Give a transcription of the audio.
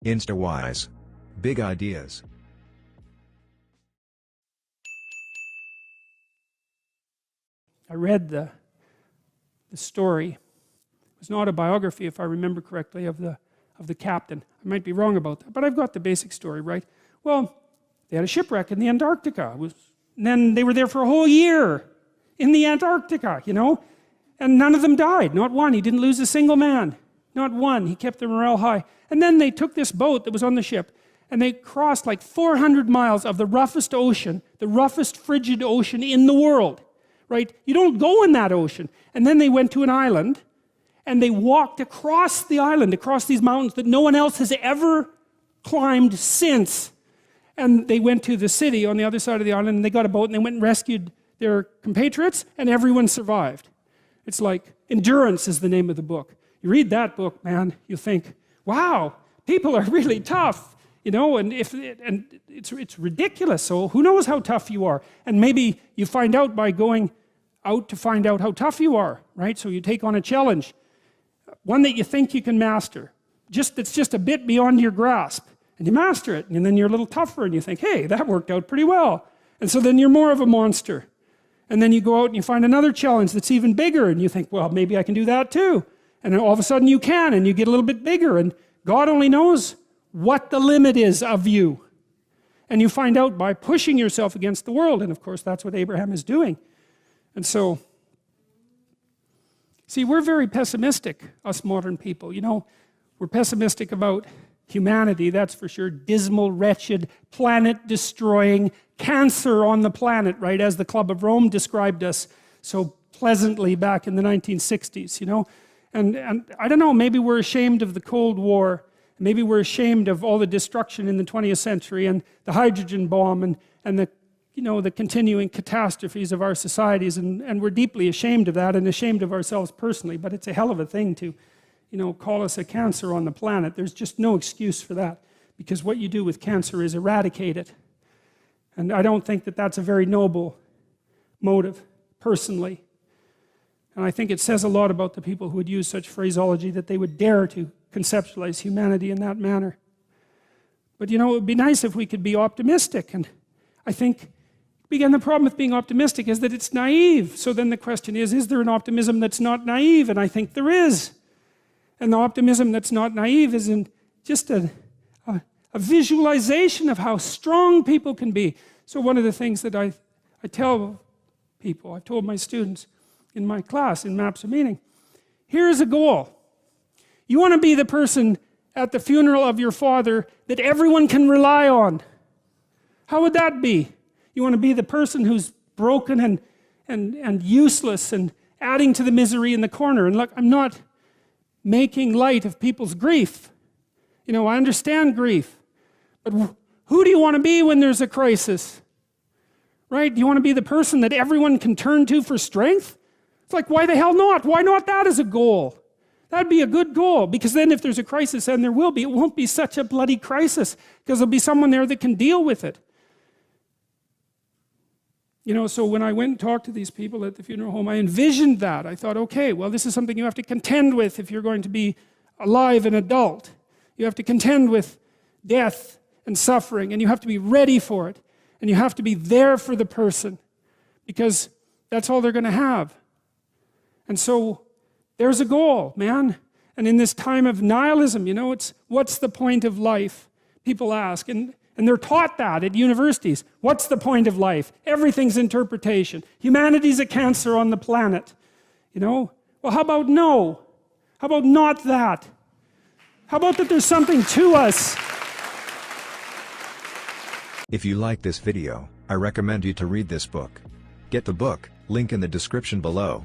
Instawise. Big ideas. I read the story. It was an autobiography, if I remember correctly, of the captain. I might be wrong about that, but I've got the basic story right. Well, they had a shipwreck in the Antarctica. And then they were there for a whole year in the Antarctica, you know, and none of them died. Not one. He didn't lose a single man. Not one. He kept their morale high. And then they took this boat that was on the ship and they crossed like 400 miles of the roughest ocean, the roughest frigid ocean in the world, right? You don't go in that ocean. And then they went to an island and they walked across the island, across these mountains that no one else has ever climbed since. And they went to the city on the other side of the island and they got a boat and they went and rescued their compatriots and everyone survived. It's like Endurance is the name of the book. You read that book, man, you think, wow, people are really tough, you know, and it's ridiculous. So who knows how tough you are? And maybe you find out by going out to find out how tough you are, right? So you take on a challenge, one that you think you can master, that's just a bit beyond your grasp. And you master it, and then you're a little tougher, and you think, hey, that worked out pretty well. And so then you're more of a monster. And then you go out and you find another challenge that's even bigger, and you think, well, maybe I can do that too. And then all of a sudden you can, and you get a little bit bigger, and God only knows what the limit is of you. And you find out by pushing yourself against the world, and of course that's what Abraham is doing. And so, see, we're very pessimistic, us modern people. You know, we're pessimistic about humanity, that's for sure. Dismal, wretched, planet-destroying, cancer on the planet, right? As the Club of Rome described us so pleasantly back in the 1960s, you know? And I don't know, maybe we're ashamed of the Cold War. Maybe we're ashamed of all the destruction in the 20th century and the hydrogen bomb and the, you know, the continuing catastrophes of our societies. And we're deeply ashamed of that and ashamed of ourselves personally. But it's a hell of a thing to, you know, call us a cancer on the planet. There's just no excuse for that, because what you do with cancer is eradicate it. And I don't think that that's a very noble motive, personally. And I think it says a lot about the people who would use such phraseology, that they would dare to conceptualize humanity in that manner. But you know, it would be nice if we could be optimistic. And I think, again, the problem with being optimistic is that it's naive. So then the question is there an optimism that's not naive? And I think there is. And the optimism that's not naive is in just a visualization of how strong people can be. So one of the things that I tell people, I've told my students in my class, in Maps of Meaning, here's a goal. You want to be the person at the funeral of your father that everyone can rely on. How would that be? You want to be the person who's broken and useless and adding to the misery in the corner. And look, I'm not making light of people's grief. You know, I understand grief. But who do you want to be when there's a crisis? Right? Do you want to be the person that everyone can turn to for strength? It's like, why the hell not? Why not that as a goal? That'd be a good goal, because then if there's a crisis, and there will be, it won't be such a bloody crisis, because there'll be someone there that can deal with it. You know, so when I went and talked to these people at the funeral home, I envisioned that. I thought, okay, well, this is something you have to contend with if you're going to be alive and adult. You have to contend with death and suffering, and you have to be ready for it. And you have to be there for the person, because that's all they're going to have. And so there's a goal, man. And in this time of nihilism, you know, it's what's the point of life? People ask, and they're taught that at universities. What's the point of life? Everything's interpretation. Humanity's a cancer on the planet. You know? Well, how about no? How about not that? How about that there's something to us? If you like this video, I recommend you to read this book. Get the book, link in the description below.